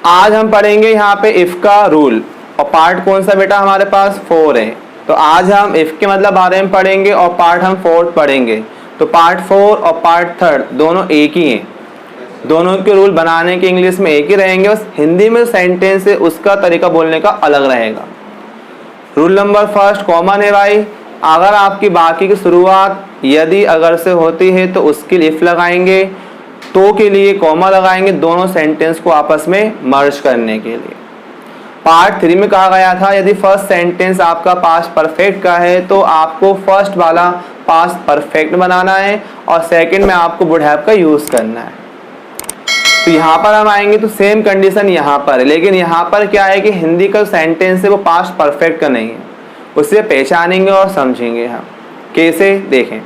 आज हम पढ़ेंगे यहाँ पे इफ का रूल, और पार्ट कौन सा बेटा हमारे पास 4 है। तो आज हम इफ के मतलब बारे में पढ़ेंगे और पार्ट हम 4 पढ़ेंगे। तो पार्ट 4 और पार्ट 3 दोनों एक ही हैं, दोनों के रूल बनाने के इंग्लिश में एक ही रहेंगे, बस हिंदी में सेंटेंस है उसका तरीका बोलने का अलग रहेगा। रूल नंबर फर्स्ट कॉमन है भाई, अगर आपकी बाकी की शुरुआत यदि अगर से होती है तो उसके लिए इफ लगाएंगे, तो के लिए कॉमा लगाएंगे, दोनों सेंटेंस को आपस में मर्ज करने के लिए। पार्ट 3 में कहा गया था यदि फर्स्ट सेंटेंस आपका पास्ट परफेक्ट का है तो आपको फर्स्ट वाला पास्ट परफेक्ट बनाना है और सेकंड में आपको वुड हैव का यूज करना है। तो यहाँ पर हम आएंगे तो सेम कंडीशन यहाँ पर है, लेकिन यहाँ पर क्या है कि हिंदी का सेंटेंस है वो पास्ट परफेक्ट का नहीं है, उसे पहचानेंगे और समझेंगे हम कैसे, देखें।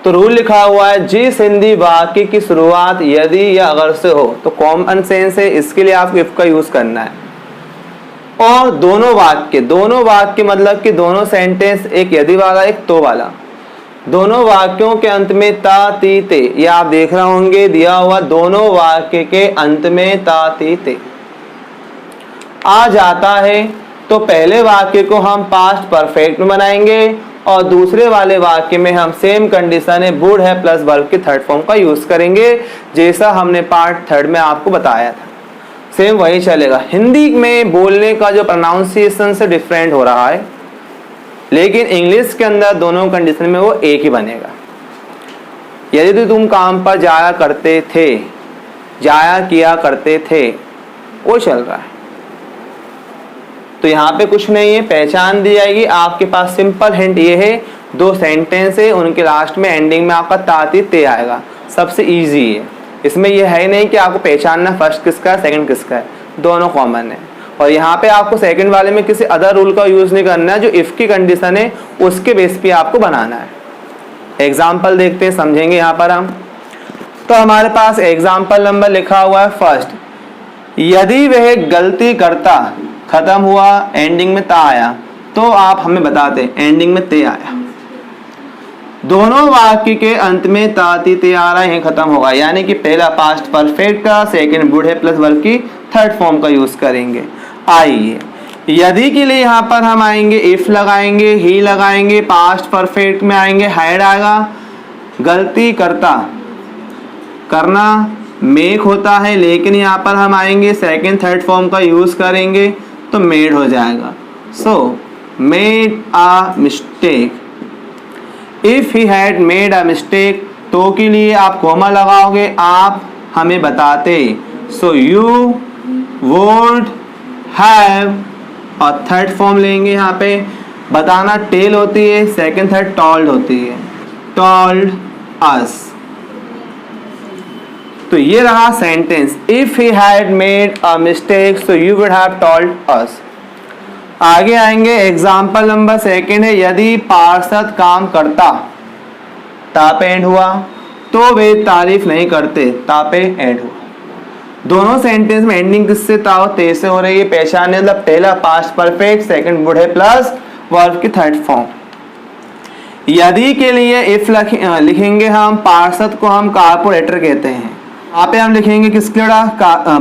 तो रूल लिखा हुआ है जिस हिंदी वाक्य की शुरुआत यदि या अगर से हो तो कॉमन सेंस है, इसके लिए आपको इफ का यूज करना है। और दोनों वाक्य मतलब कि दोनों सेंटेंस, एक यदि वाला एक तो वाला, दोनों वाक्यों के अंत में ता ती ते, ये आप देख रहे होंगे दिया हुआ, दोनों वाक्य के अंत में ता ती ते आ जाता है तो पहले वाक्य को हम पास्ट परफेक्ट में बनाएंगे और दूसरे वाले वाक्य में हम सेम कंडीशन है वुड है प्लस वर्ब के थर्ड फॉर्म का यूज करेंगे, जैसा हमने पार्ट 3 में आपको बताया था। सेम वही चलेगा। हिंदी में बोलने का जो प्रोनाउंसिएशन से डिफरेंट हो रहा है, लेकिन इंग्लिश के अंदर दोनों कंडीशन में वो एक ही बनेगा। यदि तो तुम काम पर जाया करते थे, जाया किया करते थे, वो चल रहा है, तो यहाँ पे कुछ नहीं है, पहचान दी जाएगी। आपके पास सिंपल हिंट ये है, दो सेंटेंस है, उनके लास्ट में एंडिंग में आपका ताती ते आएगा, सबसे इजी है। इसमें यह है नहीं कि आपको पहचानना फर्स्ट किसका है सेकंड किसका है, दोनों कॉमन है। और यहाँ पे आपको सेकंड वाले में किसी अदर रूल का यूज नहीं करना है, जो इफ की कंडीशन है उसके बेस पे आपको बनाना है। एग्जाम्पल देखते हैं, समझेंगे यहाँ पर हम। तो हमारे पास एग्जाम्पल नंबर लिखा हुआ है फर्स्ट, यदि वह गलती करता, खत्म हुआ एंडिंग में ता आया, तो आप हमें बताते एंडिंग में ते आया। दोनों वाक्य के अंत में ता ती ते आ रहा है, खत्म होगा, यानी कि पहला पास्ट परफेक्ट का, सेकंड वुड है प्लस वर्ब की थर्ड फॉर्म का यूज करेंगे। आइए यदि के लिए यहाँ पर हम आएंगे इफ लगाएंगे, ही लगाएंगे, पास्ट परफेक्ट में आएंगे हैड आएगा, गलती करता, करना मेक होता है, लेकिन यहाँ पर हम आएंगे सेकंड थर्ड फॉर्म का यूज करेंगे तो मेड हो जाएगा। So made a mistake, if he had made a mistake, तो के लिए आप कॉमा लगाओगे, आप हमें बताते, सो यू वुड हैव, और थर्ड फॉर्म लेंगे यहाँ पे, बताना टेल होती है, सेकंड थर्ड टॉल्ड होती है, टॉल्ड अस। तो ये रहा sentence, if he had made a mistake so you would have told us. आगे आएंगे, एग्जाम्पल नंबर सेकंड है, यदि पार्षद काम करता, तापे एंड हुआ, तो वे तारीफ नहीं करते, तापे एंड हुआ। दोनों सेंटेंस में एंडिंग किससे ता और ते से हो रही है, पहचाने, मतलब पहला पास्ट परफेक्ट, सेकंड वुड है प्लस वर्ब की थर्ड फॉर्म। यदि के लिए इफ लिखेंगे हम, पार्षद को हम कारपोरेटर कहते हैं, यहाँ पे हम लिखेंगे किसके लिए,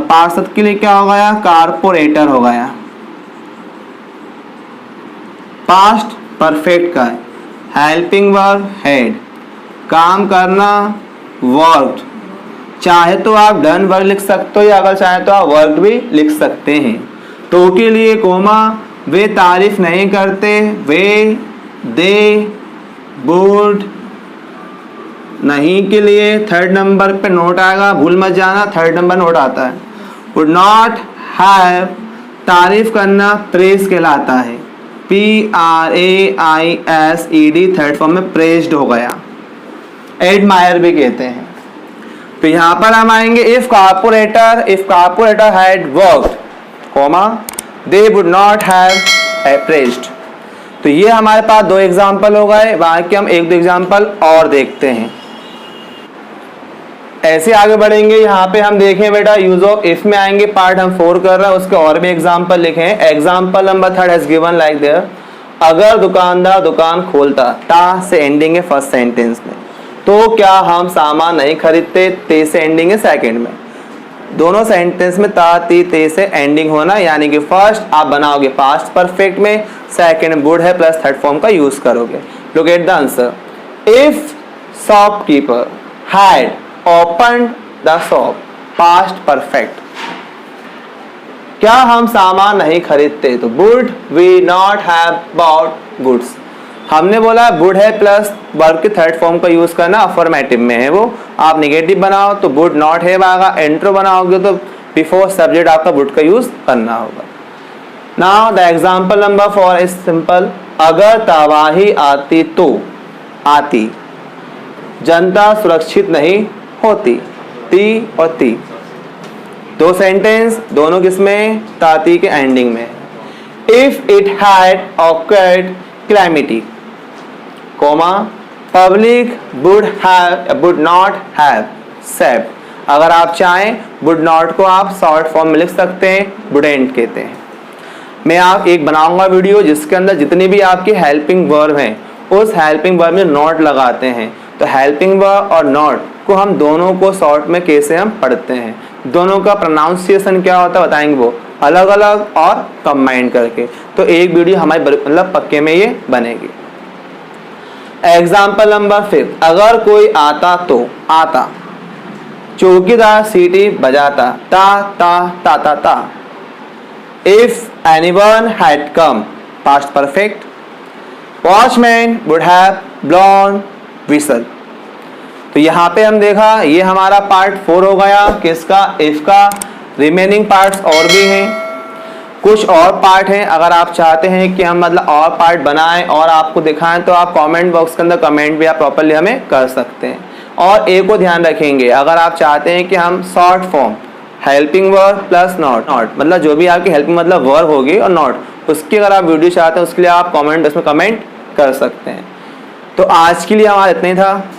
पार्षद के लिए क्या हो गया, कारपोरेटर हो गया। पास्ट परफेक्ट का है, हेल्पिंग वर्ब हेड, काम करना वर्क, चाहे तो आप डन वर्क लिख सकते हो या अगर चाहे तो आप वर्क भी लिख सकते हैं। तो के लिए कोमा, वे तारीफ नहीं करते, वे दे वुड, नहीं के लिए थर्ड नंबर पे नोट आएगा, भूल मत जाना, थर्ड नंबर नोट आता है। वुड नॉट हैव, तारीफ करना प्रेज कहलाता है, PRAISED थर्ड फॉर्म में प्रेज्ड हो गया, एडमायर भी कहते हैं। तो यहाँ पर हम आएंगे if corporator had worked, comma, they would not have praised. तो ये हमारे पास दो एग्जाम्पल हो गए, बाकी हम एक दो एग्जाम्पल और देखते हैं। ऐसे आगे बढ़ेंगे, यहाँ पे हम देखें बेटा यूज ऑफ इफ में आएंगे, पार्ट हम 4 कर रहे हैं, उसके और भी एग्जाम्पल लिखे हैं। Example number 3 has given like there, अगर दुकानदार दुकान खोलता, ता से एंडिंग है फर्स्ट सेंटेंस में, तो क्या हम सामान नहीं खरीदते, ते से एंडिंग है सेकंड में। दोनों सेंटेंस में ता ती ते से एंडिंग होना, यानी कि फर्स्ट आप बनाओगे पास्ट परफेक्ट में, सेकंड वुड है प्लस थर्ड फॉर्म का यूज करोगे। Look at the answer. If shopkeeper had opened the shop, past perfect. क्या हम सामान नहीं खरीदते तो would we not have bought goods. हमने बोला वुड है प्लस वर्ब के थर्ड फॉर्म का यूज करना, अफर्मेटिव में है वो। आप नेगेटिव बनाओ तो वुड नॉट हैव आएगा, एंट्रो बनाओगे तो बिफोर सब्जेक्ट आपका वुड का यूज करना होगा। Now the example number 4 is simple. अगर तबाही आती तो आती, जनता सुरक्षित नहीं होती, ती और ती। दो सेंटेंस, दोनों किसमें, ताती के एंडिंग में। If it had occurred calamity, comma, public would not have said. अगर आप चाहें वुड नॉट को आप शॉर्ट फॉर्म में लिख सकते हैं, वुडेंट कहते हैं। मैं आप एक बनाऊंगा वीडियो जिसके अंदर जितने भी आपके हेल्पिंग वर्ब हैं उस हेल्पिंग वर्ब में नॉट लगाते हैं। तो हेल्पिंग वर्ब और नॉट को हम दोनों को शॉर्ट में कैसे हम पढ़ते हैं, दोनों का प्रोनाउंसिएशन क्या होता है बताएंगे, वो अलग अलग और कंबाइन करके। तो एक वीडियो हमारी मतलब पक्के में ये बनेगी। एग्जाम्पल नंबर 5, अगर कोई आता तो आता, चौकीदार सीटी बजाता, ता ता ता ता ता। If anyone had come, past perfect. Watchman would have blown whistle. तो यहाँ पे हम देखा ये हमारा पार्ट 4 हो गया किसका, इफ का। रिमेनिंग पार्ट्स और भी हैं, कुछ और पार्ट हैं। अगर आप चाहते हैं कि हम मतलब और पार्ट बनाएं और आपको दिखाएं तो आप कमेंट बॉक्स के अंदर कमेंट भी आप प्रॉपर्ली हमें कर सकते हैं। और एक को ध्यान रखेंगे, अगर आप चाहते हैं कि हम short form helping verb plus not मतलब जो भी आपकी हेल्पिंग मतलब वर्ब होगी और नॉट, उसकी अगर आप वीडियो चाहते हैं उसके लिए आप कमेंट बॉक्स में कमेंट कर सकते हैं। तो आज के लिए हमारा इतना ही था।